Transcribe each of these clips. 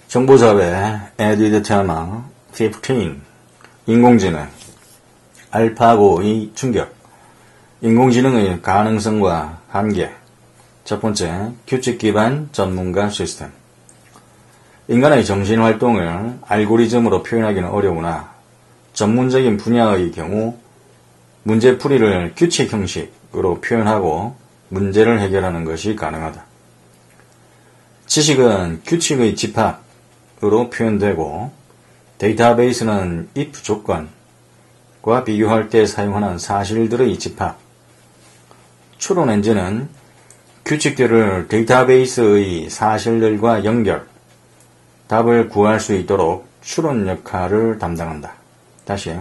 정보사회 에듀드 테마 15 인공지능 알파고의 충격 인공지능의 가능성과 한계 첫 번째, 규칙 기반 전문가 시스템 인간의 정신활동을 알고리즘으로 표현하기는 어려우나 전문적인 분야의 경우 문제풀이를 규칙 형식으로 표현하고 문제를 해결하는 것이 가능하다. 지식은 규칙의 집합으로 표현되고 데이터베이스는 if 조건과 비교할 때 사용하는 사실들의 집합 추론 엔진은 규칙들을 데이터베이스의 사실들과 연결, 답을 구할 수 있도록 추론 역할을 담당한다. 다시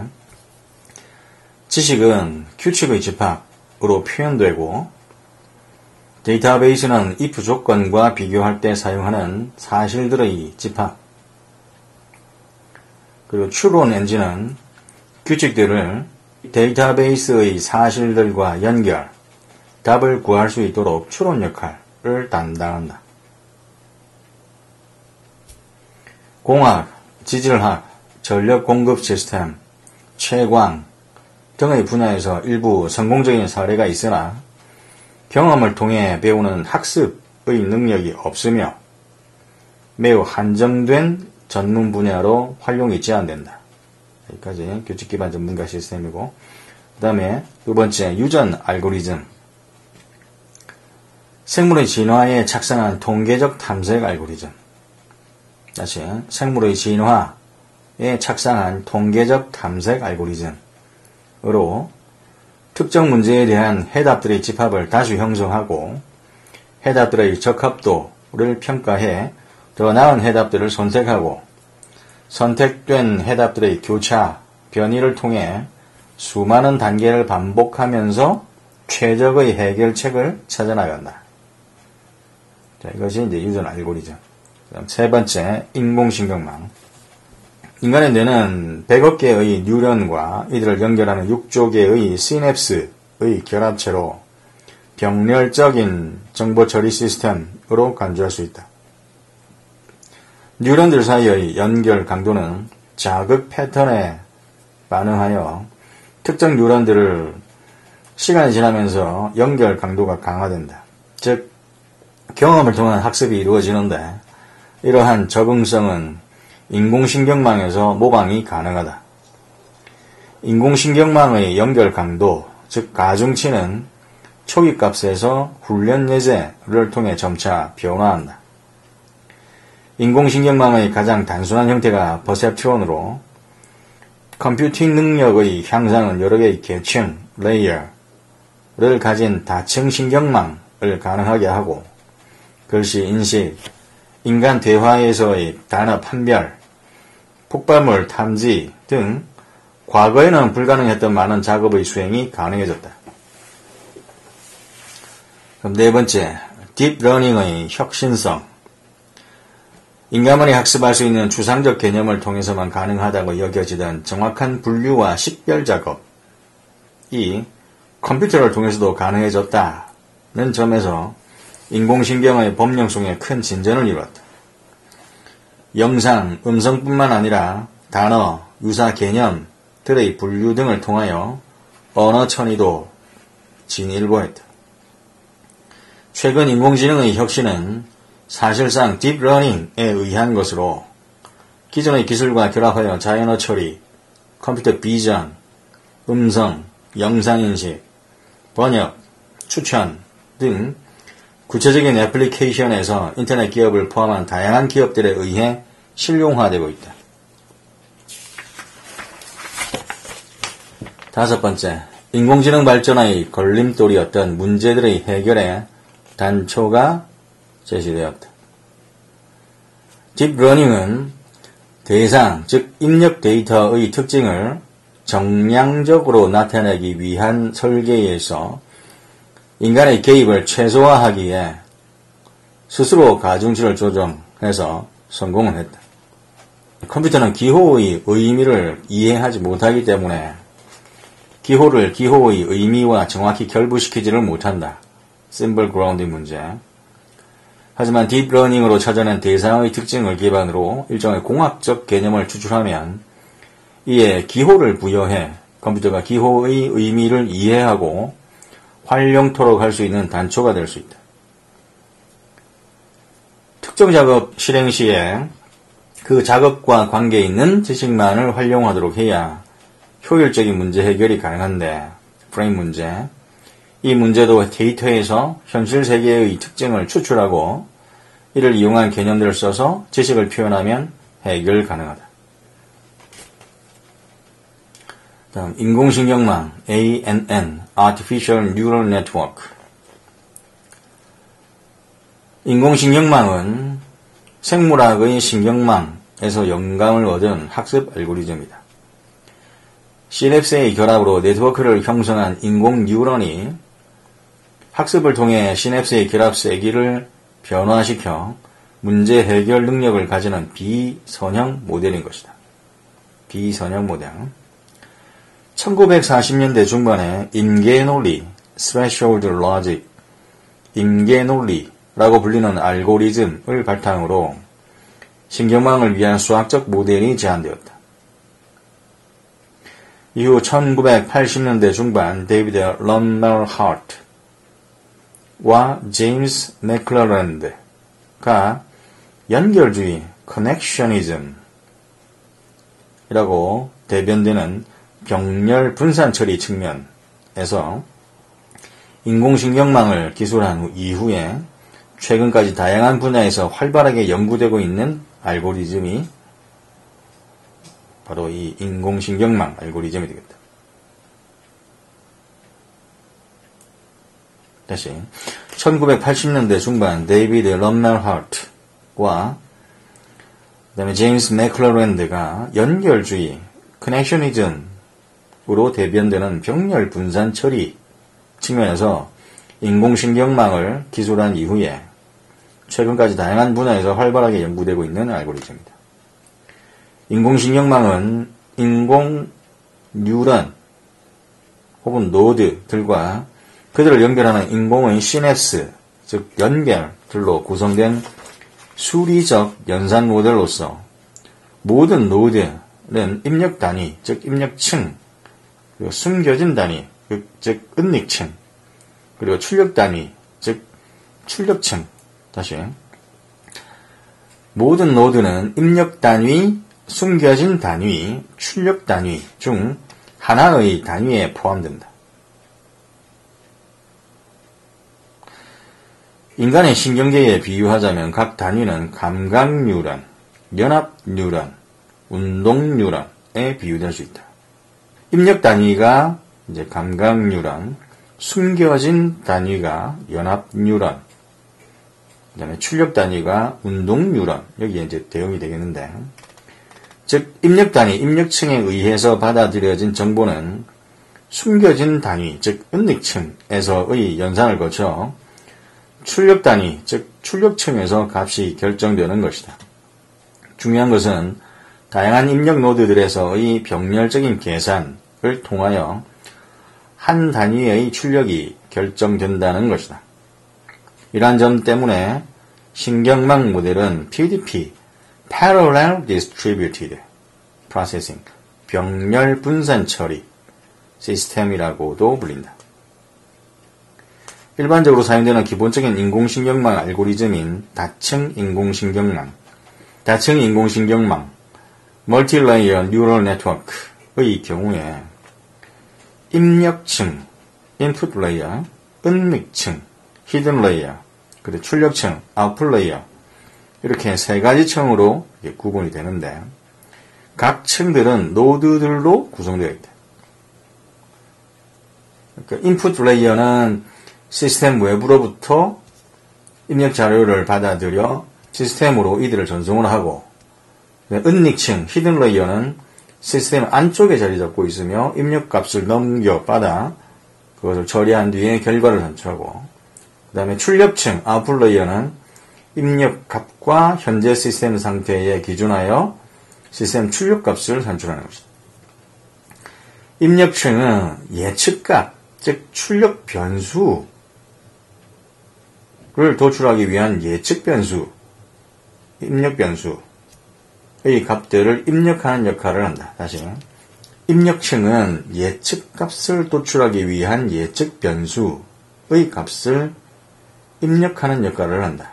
지식은 규칙의 집합으로 표현되고 데이터베이스는 if 조건과 비교할 때 사용하는 사실들의 집합 그리고 추론 엔진은 규칙들을 데이터베이스의 사실들과 연결, 답을 구할 수 있도록 추론 역할을 담당한다. 공학, 지질학, 전력 공급 시스템, 채광 등의 분야에서 일부 성공적인 사례가 있으나 경험을 통해 배우는 학습의 능력이 없으며 매우 한정된 전문 분야로 활용이 제한된다. 여기까지 규칙 기반 전문가 시스템이고 그 다음에 두 번째 유전 알고리즘 생물의 진화에 착상한 통계적 탐색 알고리즘 다시 생물의 진화에 착상한 통계적 탐색 알고리즘으로 특정 문제에 대한 해답들의 집합을 다수 형성하고 해답들의 적합도를 평가해 더 나은 해답들을 선택하고 선택된 해답들의 교차, 변이를 통해 수많은 단계를 반복하면서 최적의 해결책을 찾아나간다. 자, 이것이 이제 유전 알고리즘. 그다음 세 번째, 인공신경망. 인간의 뇌는 100억 개의 뉴런과 이들을 연결하는 6조 개의 시냅스의 결합체로 병렬적인 정보 처리 시스템으로 간주할 수 있다. 뉴런들 사이의 연결 강도는 자극 패턴에 반응하여 특정 뉴런들을 시간이 지나면서 연결 강도가 강화된다. 즉, 경험을 통한 학습이 이루어지는데 이러한 적응성은 인공신경망에서 모방이 가능하다. 인공신경망의 연결 강도, 즉 가중치는 초기 값에서 훈련 예제를 통해 점차 변화한다. 인공신경망의 가장 단순한 형태가 퍼셉트론으로 컴퓨팅 능력의 향상은 여러 개의 계층, 레이어를 가진 다층 신경망을 가능하게 하고 글씨, 인식, 인간 대화에서의 단어 판별, 폭발물 탐지 등 과거에는 불가능했던 많은 작업의 수행이 가능해졌다. 그럼 네 번째, 딥러닝의 혁신성. 인간만이 학습할 수 있는 추상적 개념을 통해서만 가능하다고 여겨지던 정확한 분류와 식별 작업이 컴퓨터를 통해서도 가능해졌다는 점에서 인공신경의 범용성에 큰 진전을 이루었다. 영상, 음성뿐만 아니라 단어, 유사 개념들의 분류 등을 통하여 언어 천위도 진일보했다. 최근 인공지능의 혁신은 사실상 딥러닝에 의한 것으로 기존의 기술과 결합하여 자연어 처리, 컴퓨터 비전, 음성, 영상인식, 번역, 추천 등 구체적인 애플리케이션에서 인터넷 기업을 포함한 다양한 기업들에 의해 실용화되고 있다. 다섯 번째, 인공지능 발전의 걸림돌이었던 문제들의 해결에 단초가 제시되었다. 딥러닝은 대상, 즉 입력 데이터의 특징을 정량적으로 나타내기 위한 설계에서 인간의 개입을 최소화하기에 스스로 가중치를 조정해서 성공을 했다. 컴퓨터는 기호의 의미를 이해하지 못하기 때문에 기호를 기호의 의미와 정확히 결부시키지를 못한다. 심벌 그라운딩 문제. 하지만 딥러닝으로 찾아낸 대상의 특징을 기반으로 일정의 공학적 개념을 추출하면 이에 기호를 부여해 컴퓨터가 기호의 의미를 이해하고 활용토록 할 수 있는 단초가 될 수 있다. 특정 작업 실행 시에 그 작업과 관계 있는 지식만을 활용하도록 해야 효율적인 문제 해결이 가능한데, 프레임 문제. 이 문제도 데이터에서 현실 세계의 특징을 추출하고 이를 이용한 개념들을 써서 지식을 표현하면 해결 가능하다. 다음 인공신경망 ANN Artificial Neural Network. 인공신경망은 생물학의 신경망에서 영감을 얻은 학습 알고리즘이다. 시냅스의 결합으로 네트워크를 형성한 인공 뉴런이 학습을 통해 시냅스의 결합 세기를 변화시켜 문제 해결 능력을 가지는 비선형 모델인 것이다. 비선형 모델. 1940년대 중반에 인계논리, Threshold Logic, 인계논리라고 불리는 알고리즘을 바탕으로 신경망을 위한 수학적 모델이 제안되었다. 이후 1980년대 중반 데이비드 럼멜하트와 제임스 맥클러랜드가 연결주의, connectionism이라고 대변되는 병렬 분산 처리 측면에서 인공신경망을 기술한 이후에 최근까지 다양한 분야에서 활발하게 연구되고 있는 알고리즘이 바로 이 인공신경망 알고리즘이 되겠다. 다시 1980년대 중반 데이비드 럼멜하트와 그다음에 제임스 맥클러랜드가 연결주의, 커넥셔니즘으로 대변되는 병렬 분산 처리 측면에서 인공신경망을 기술한 이후에 최근까지 다양한 분야에서 활발하게 연구되고 있는 알고리즘입니다. 인공신경망은 인공 뉴런 혹은 노드들과 그들을 연결하는 인공의 시냅스, 즉 연결들로 구성된 수리적 연산 모델로서 모든 노드는 입력 단위, 즉 입력층, 그리고 숨겨진 단위, 즉 은닉층, 그리고 출력 단위, 즉 출력층. 다시 모든 노드는 입력 단위, 숨겨진 단위, 출력 단위 중 하나의 단위에 포함된다. 인간의 신경계에 비유하자면 각 단위는 감각 뉴런, 연합 뉴런, 운동 뉴런에 비유될 수 있다. 입력 단위가 이제 감각 뉴런, 숨겨진 단위가 연합 뉴런, 그다음에 출력 단위가 운동 뉴런, 여기에 이제 대응이 되겠는데, 즉 입력 단위, 입력층에 의해서 받아들여진 정보는 숨겨진 단위, 즉 은닉층에서의 연산을 거쳐 출력 단위, 즉 출력층에서 값이 결정되는 것이다. 중요한 것은 다양한 입력 노드들에서의 병렬적인 계산을 통하여 한 단위의 출력이 결정된다는 것이다. 이러한 점 때문에 신경망 모델은 PDP, Parallel Distributed Processing, 병렬 분산 처리 시스템이라고도 불린다. 일반적으로 사용되는 기본적인 인공신경망 알고리즘인 다층 인공신경망, 다층 인공신경망, 멀티레이어 뉴럴 네트워크의 경우에 입력층, 인풋 레이어, 은닉층, 히든 레이어, 그리고 출력층, 아웃풋 레이어 이렇게 세 가지 층으로 구분이 되는데 각 층들은 노드들로 구성되어 있다. 그러니까 인풋 레이어는 시스템 외부로부터 입력 자료를 받아들여 시스템으로 이들을 전송을 하고, 은닉층, 히든 레이어는 시스템 안쪽에 자리 잡고 있으며 입력 값을 넘겨받아 그것을 처리한 뒤에 결과를 산출하고, 그 다음에 출력층, 아웃풋 레이어는 입력 값과 현재 시스템 상태에 기준하여 시스템 출력 값을 산출하는 것이다. 입력층은 예측값, 즉 출력 변수를 도출하기 위한 예측 변수, 입력 변수의 값들을 입력하는 역할을 한다. 다시. 입력층은 예측 값을 도출하기 위한 예측 변수의 값을 입력하는 역할을 한다.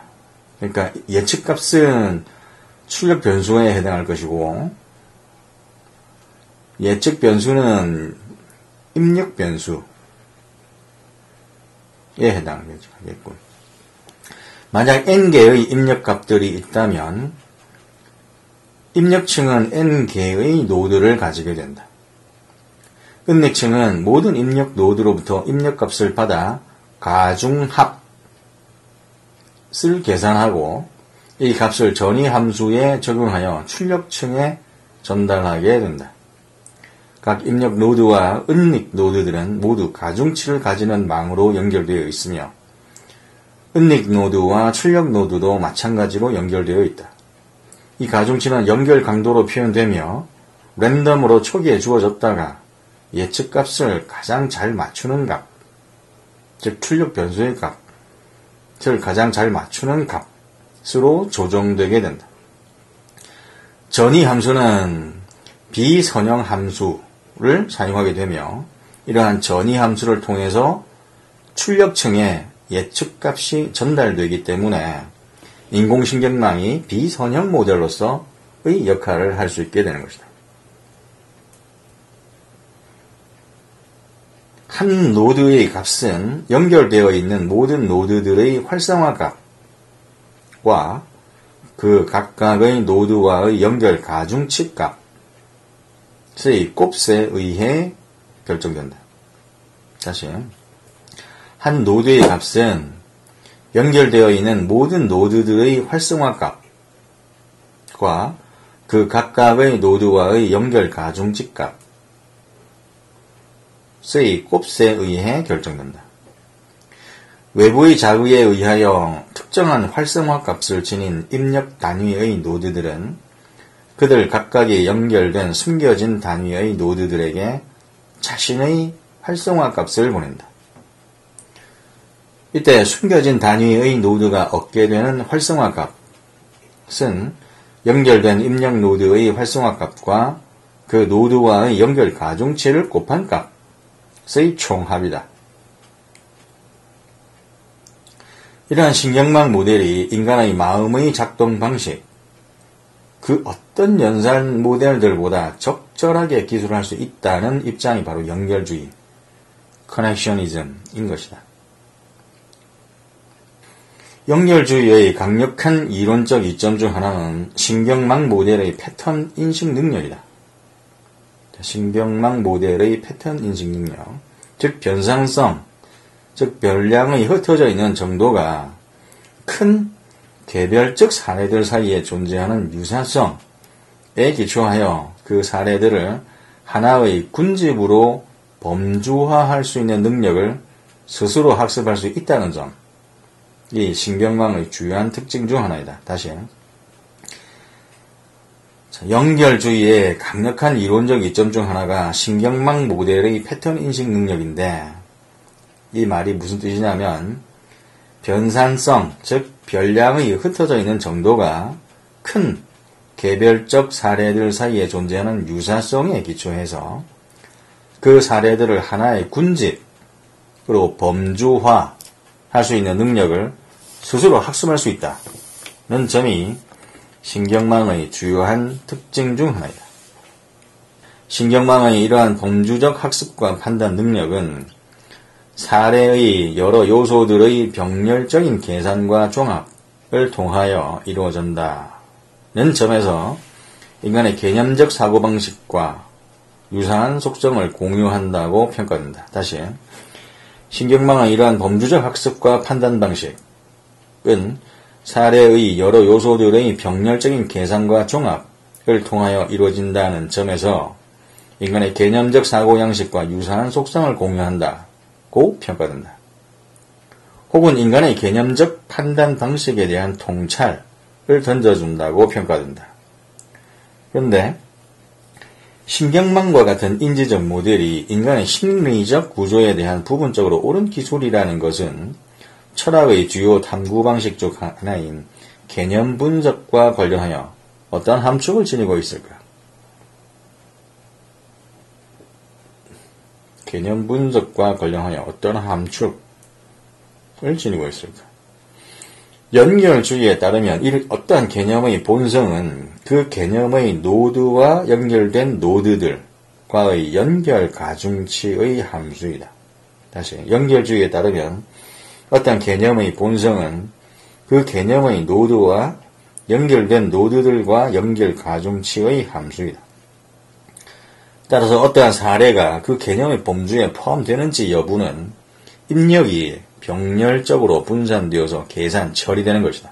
그러니까 예측 값은 출력 변수에 해당할 것이고, 예측 변수는 입력 변수에 해당하겠군. 만약 n개의 입력 값들이 있다면 입력층은 n개의 노드를 가지게 된다. 입력층은 모든 입력 노드로부터 입력값을 받아 가중합을 계산하고 이 값을 전위 함수에 적용하여 출력층에 전달하게 된다. 각 입력 노드와 은닉 노드들은 모두 가중치를 가지는 망으로 연결되어 있으며 은닉 노드와 출력 노드도 마찬가지로 연결되어 있다. 이 가중치는 연결 강도로 표현되며 랜덤으로 초기에 주어졌다가 예측값을 가장 잘 맞추는 값, 즉 출력 변수의 값을 가장 잘 맞추는 값으로 조정되게 된다. 전위 함수는 비선형 함수를 사용하게 되며 이러한 전위 함수를 통해서 출력층에 예측값이 전달되기 때문에 인공신경망이 비선형 모델로서의 역할을 할 수 있게 되는 것이다. 한 노드의 값은 연결되어 있는 모든 노드들의 활성화 값과 그 각각의 노드와의 연결 가중치 값의 곱셈에 의해 결정된다. 다시, 한 노드의 값은 연결되어 있는 모든 노드들의 활성화 값과 그 각각의 노드와의 연결 가중치 값의 곱셈에 의해 결정된다. 외부의 자극에 의하여 특정한 활성화 값을 지닌 입력 단위의 노드들은 그들 각각이 연결된 숨겨진 단위의 노드들에게 자신의 활성화 값을 보낸다. 이때 숨겨진 단위의 노드가 얻게 되는 활성화 값은 연결된 입력 노드의 활성화 값과 그 노드와의 연결 가중치를 곱한 값의 총합이다. 이러한 신경망 모델이 인간의 마음의 작동 방식, 그 어떤 연산 모델들보다 적절하게 기술할 수 있다는 입장이 바로 연결주의, 커넥셔니즘인 것이다. 연결주의의 강력한 이론적 이점 중 하나는 신경망 모델의 패턴 인식 능력이다. 신경망 모델의 패턴 인식 능력, 즉 변상성, 즉 변량의 흩어져 있는 정도가 큰 개별적 사례들 사이에 존재하는 유사성에 기초하여 그 사례들을 하나의 군집으로 범주화할 수 있는 능력을 스스로 학습할 수 있다는 점, 이 신경망의 주요한 특징 중 하나이다. 다시, 연결주의의 강력한 이론적 이점 중 하나가 신경망 모델의 패턴 인식 능력인데, 이 말이 무슨 뜻이냐면 변산성, 즉 변량의 흩어져 있는 정도가 큰 개별적 사례들 사이에 존재하는 유사성에 기초해서 그 사례들을 하나의 군집으로 범주화 할 수 있는 능력을 스스로 학습할 수 있다는 점이 신경망의 주요한 특징 중 하나이다. 신경망의 이러한 범주적 학습과 판단 능력은 사례의 여러 요소들의 병렬적인 계산과 종합을 통하여 이루어진다는 점에서 인간의 개념적 사고방식과 유사한 속성을 공유한다고 평가된다. 다시, 신경망의 이러한 범주적 학습과 판단 방식은 사례의 여러 요소들의 병렬적인 계산과 종합을 통하여 이루어진다는 점에서 인간의 개념적 사고 양식과 유사한 속성을 공유한다고 평가된다. 혹은 인간의 개념적 판단 방식에 대한 통찰을 던져준다고 평가된다. 그런데 신경망과 같은 인지적 모델이 인간의 심리적 구조에 대한 부분적으로 옳은 기술이라는 것은 철학의 주요 탐구 방식 중 하나인 개념 분석과 관련하여 어떠한 함축을 지니고 있을까? 개념 분석과 관련하여 어떤 함축을 지니고 있을까? 연결주의에 따르면 어떠한 개념의 본성은 그 개념의 노드와 연결된 노드들과의 연결 가중치의 함수이다. 다시, 연결주의에 따르면 어떠한 개념의 본성은 그 개념의 노드와 연결된 노드들과 연결 가중치의 함수이다. 따라서 어떠한 사례가 그 개념의 범주에 포함되는지 여부는 입력이 병렬적으로 분산되어서 계산, 처리되는 것이다.